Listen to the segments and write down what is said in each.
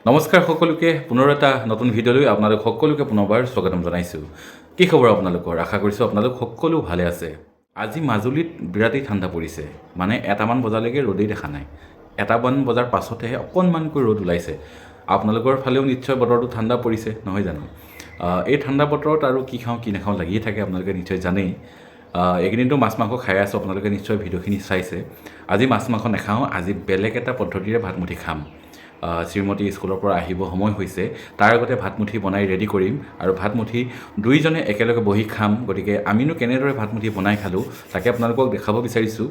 নমস্কাৰ সকলোকে পুনৰ এটা নতুন ভিডিঅ'লৈ আপোনালোক সকলোকে পুনৰবাৰ স্বাগতম জনাইছোঁ। কি খবৰ আপোনালোকৰ? আশা কৰিছোঁ আপোনালোক সকলো ভালে আছে। আজি মাজুলীত বিৰাটেই ঠাণ্ডা পৰিছে, মানে এটামান বজালৈকে ৰ'দেই দেখা নাই। এটামান বজাৰ পাছতহে অকণমানকৈ ৰ'দ ওলাইছে। আপোনালোকৰ ফালেও নিশ্চয় বতৰটো ঠাণ্ডা পৰিছে, নহয় জানো? এই ঠাণ্ডা বতৰত আৰু কি খাওঁ কি নাখাওঁ লাগিয়ে থাকে, আপোনালোকে নিশ্চয় জানেই। এইকেইদিনতো মাছ মাংস খাই আছোঁ, আপোনালোকে নিশ্চয় ভিডিঅ'খিনি চাইছে। আজি মাছ মাংস নাখাওঁ, আজি বেলেগ এটা পদ্ধতিৰে ভাতমুঠি খাম। শ্ৰীমতী স্কুলৰ পৰা আহিব সময় হৈছে, তাৰ আগতে ভাতমুঠি বনাই ৰেডি কৰিম আৰু ভাতমুঠি দুইজনে একেলগে বহি খাম। গতিকে আমিনো কেনেদৰে ভাতমুঠি বনাই খালোঁ তাকে আপোনালোকক দেখাব বিচাৰিছোঁ।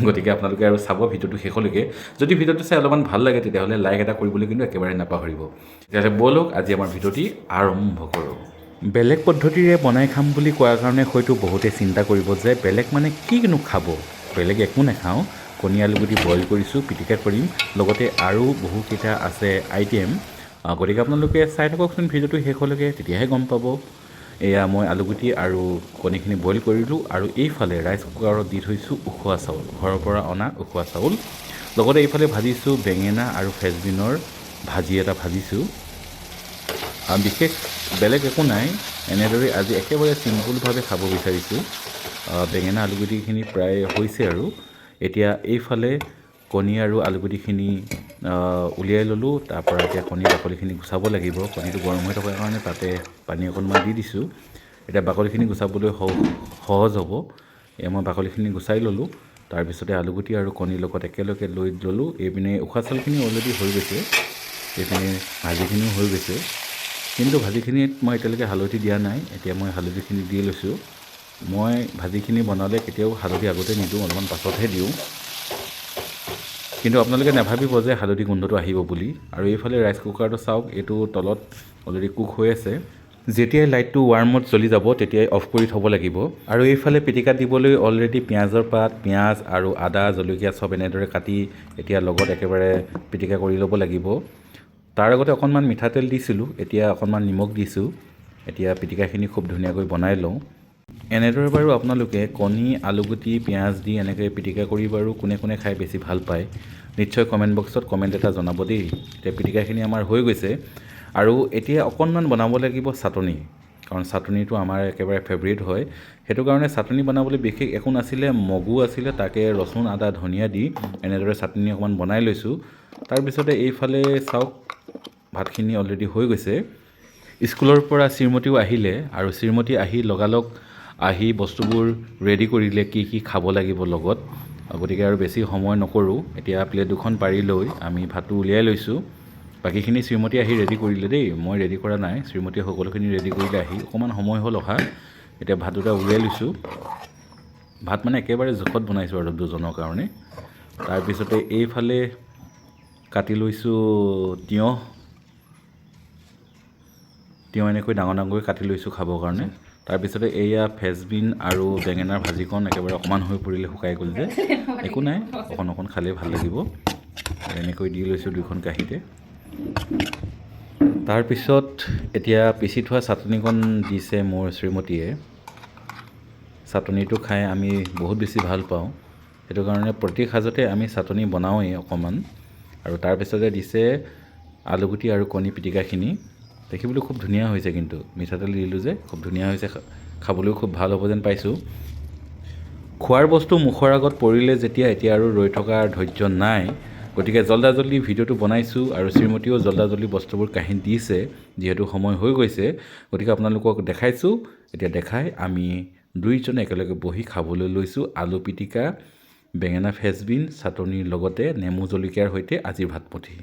গতিকে আপোনালোকে আৰু চাব ভিডিঅ'টো শেষলৈকে। যদি ভিডিঅ'টো চাই অলপমান ভাল লাগে তেতিয়াহ'লে লাইক এটা কৰিবলৈ কিন্তু একেবাৰে নাপাহৰিব। তেতিয়াহ'লে ব'লক আজি আমাৰ ভিডিঅ'টি আৰম্ভ কৰোঁ। বেলেগ পদ্ধতিৰে বনাই খাম বুলি কোৱাৰ কাৰণে হয়তো বহুতে চিন্তা কৰিব যে বেলেগ মানে কিনো খাব। বেলেগ একো নাখাওঁ, কণী আলুগুটি বইল কৰিছোঁ, পিটিকা কৰিম, লগতে আৰু বহুকেইটা আছে আইটেম। গতিকে আপোনালোকে চাই থাককচোন ভিডিঅ'টো শেষলৈকে, তেতিয়াহে গম পাব। এয়া মই আলুগুটি আৰু কণীখিনি বইল কৰিলোঁ আৰু এইফালে ৰাইচ কুকাৰত দি থৈছোঁ উখোৱা চাউল, ঘৰৰ পৰা অনা উখোৱা চাউল। লগতে এইফালে ভাজিছোঁ বেঙেনা আৰু ফ্ৰেঞ্চবিনৰ ভাজি এটা ভাজিছোঁ। বিশেষ বেলেগ একো নাই, এনেদৰে আজি একেবাৰে চিম্পুলভাৱে খাব বিচাৰিছোঁ। বেঙেনা আলুগুটিখিনি প্ৰায় হৈছে আৰু এতিয়া এইফালে কণী আৰু আলুগুটিখিনি উলিয়াই ল'লোঁ। তাৰপৰা এতিয়া কণীৰ বাকলিখিনি গুচাব লাগিব। কণীটো গৰম হৈ থকাৰ কাৰণে তাতে পানী অকণমান দি দিছোঁ। এতিয়া বাকলিখিনি গুচাবলৈ সহজ হ'ব। এয়া মই বাকলিখিনি গুচাই ল'লোঁ। তাৰপিছতে আলুগুটি আৰু কণীৰ লগত একেলগে লৈ ল'লোঁ। এইপিনে উখোৱা চাউলখিনি অলৰেডি হৈ গৈছে, এইপিনে ভাজিখিনিও হৈ গৈছে। কিন্তু ভাজিখিনিত মই এতিয়ালৈকে হালধি দিয়া নাই। এতিয়া মই হালধিখিনি দি লৈছোঁ। মই ভাজিখিনি বনালে কেতিয়াও হালধি আগতে নিদিওঁ, অলপমান পাছতহে দিওঁ। কিন্তু আপোনালোকে নাভাবিব যে হালধি গোন্ধটো আহিব বুলি। আৰু এইফালে ৰাইচ কুকাৰটো চাওক, এইটো তলত অলৰেডি কুক হৈ আছে। যেতিয়াই লাইটটো ৱাৰ্মত জ্বলি যাব তেতিয়াই অফ কৰি থ'ব লাগিব। আৰু এইফালে পিটিকা দিবলৈ অলৰেডি পিঁয়াজৰ পাত, পিঁয়াজ আৰু আদা জলকীয়া চব এনেদৰে কাটি এতিয়া লগত একেবাৰে পিটিকা কৰি ল'ব লাগিব। তাৰ আগতে অকণমান মিঠাতেল দিছিলোঁ, এতিয়া অকণমান নিমখ দিছোঁ। এতিয়া পিটিকাখিনি খুব ধুনীয়াকৈ বনাই লওঁ। এনেদৰে বাৰু আপোনালোকে কণী, আলুগুটি, পিঁয়াজ দি এনেকৈ পিটিকা কৰি বাৰু কোনে কোনে খাই বেছি ভাল পায় নিশ্চয় কমেণ্ট বক্সত কমেণ্ট এটা জনাব দেই। এতিয়া পিটিকাখিনি আমাৰ হৈ গৈছে আৰু এতিয়া অকণমান বনাব লাগিব চাটনি, কাৰণ চাটনিটো আমাৰ একেবাৰে ফেভৰেট হয়। সেইটো কাৰণে চাটনি বনাবলৈ বিশেষ একো নাছিলে, মগু আছিলে, তাকে ৰচুন, আদা, ধনিয়া দি এনেদৰে চাটনি অকণমান বনাই লৈছোঁ। তাৰপিছতে এইফালে চাওক, ভাতখিনি অলৰেডি হৈ গৈছে। স্কুলৰ পৰা শ্ৰীমতীও আহিলে আৰু শ্ৰীমতী আহি লগালগ আহি বস্তুবোৰ ৰেডি কৰিলে কি কি খাব লাগিব লগত। গতিকে আৰু বেছি সময় নকৰোঁ, এতিয়া প্লেট দুখন পাৰি লৈ আমি ভাতটো উলিয়াই লৈছোঁ। বাকীখিনি শ্ৰীমতী আহি ৰেডি কৰিলে দেই, মই ৰেডি কৰা নাই। শ্ৰীমতীয়ে সকলোখিনি ৰেডি কৰিলে আহি, অকণমান সময় হ'ল অহা। এতিয়া ভাত দুটা উলিয়াই লৈছোঁ। ভাত মানে একেবাৰে জোখত বনাইছোঁ আৰু দুজনৰ কাৰণে। তাৰপিছতে এইফালে কাটি লৈছোঁ তিয়ঁহ এনেকৈ ডাঙৰ ডাঙৰকৈ কাটি লৈছোঁ খাবৰ কাৰণে। তাৰপিছতে এয়া ফ্ৰেঞ্চবিন আৰু বেঙেনাৰ ভাজিকণ একেবাৰে অকণমান হৈ পৰিলে, শুকাই গ'ল যে, একো নাই, অকণ অকণ খালেই ভাল লাগিব। এনেকৈ দি লৈছোঁ দুইখন কাঁহীতে। তাৰপিছত এতিয়া পিচি থোৱা চাটনিকণ দিছে মোৰ শ্ৰীমতীয়ে। চাটনিটো খাই আমি বহুত বেছি ভাল পাওঁ, সেইটো কাৰণে প্ৰতি সাঁজতে আমি চাটনি বনাওঁৱেই অকণমান। আৰু তাৰপিছতে দিছে আলুগুটি আৰু কণী পিটিকাখিনি। দেখিবলৈ খুব ধুনীয়া হৈছে, কিন্তু মিঠাতেল দিলোঁ যে খুব ধুনীয়া হৈছে, খাবলৈও খুব ভাল হ'ব যেন পাইছোঁ। খোৱাৰ বস্তু মুখৰ আগত পৰিলে যেতিয়া, এতিয়া আৰু ৰৈ থকাৰ ধৈৰ্য নাই। গতিকে জল্দা জল্দি ভিডিঅ'টো বনাইছোঁ আৰু শ্ৰীমতীয়েও জল্দা জল্দি বস্তুবোৰ কাঢ়ি দিছে, যিহেতু সময় হৈ গৈছে। গতিকে আপোনালোকক দেখাইছোঁ। এতিয়া দেখাই আমি দুইজনে একেলগে বহি খাবলৈ লৈছোঁ আলু পিটিকা, বেঙেনা ফ্ৰেঞ্চবিন চাটনিৰ লগতে নেমু জলকীয়াৰ সৈতে আজিৰ ভাতমুঠি।